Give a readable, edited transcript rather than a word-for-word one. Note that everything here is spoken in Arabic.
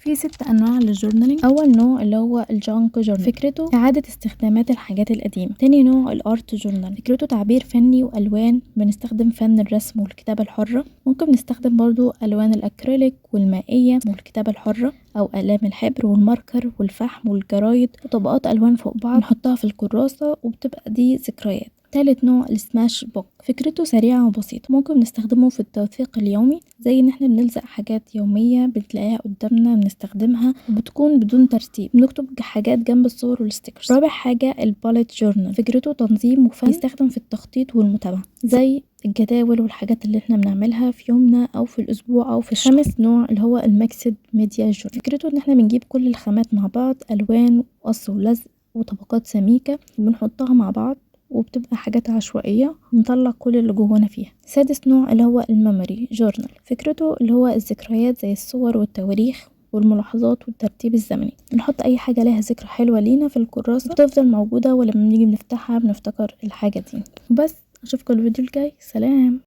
في 6 انواع للجورنالينج. اول نوع اللي هو الجانك جورنال، فكرته اعاده استخدامات الحاجات القديمه. تاني نوع الارت جورنال، فكرته تعبير فني والوان، بنستخدم فن الرسم والكتابه الحره. ممكن نستخدم برضو الوان الاكريليك والمائيه والكتابه الحره، او اقلام الحبر والماركر والفحم والجرايد وطبقات الوان فوق بعض نحطها في الكراسه وبتبقى دي ذكريات. تالت نوع السماش بوك، فكرته سريعة وبسيطة، ممكن نستخدمه في التوثيق اليومي، زي ان احنا بنلزق حاجات يومية بنلاقيها قدامنا بنستخدمها وبتكون بدون ترتيب، بنكتب حاجات جنب الصور والستيكرز. رابع حاجة البوليت جورنال، فكرته تنظيم وفن، يستخدم في التخطيط والمتابعة زي الجداول والحاجات اللي احنا بنعملها في يومنا او في الاسبوع او في الشهر. خامس نوع اللي هو الميكسد ميديا جورنال، فكرته ان احنا بنجيب كل الخامات مع بعض، الوان وقص ولزق وطبقات سميكة وبنحطها مع بعض وبتبقى حاجات عشوائية ونطلع كل اللي جوانا فيها. سادس نوع اللي هو الميموري جورنال، فكرته اللي هو الذكريات زي الصور والتواريخ والملاحظات والترتيب الزمني، بنحط اي حاجة لها ذكرى حلوة لينا في الكراسة بتفضل موجودة، ولما بنيجي بنفتحها بنفتكر الحاجة دي. بس اشوفكم الفيديو الجاي، سلام.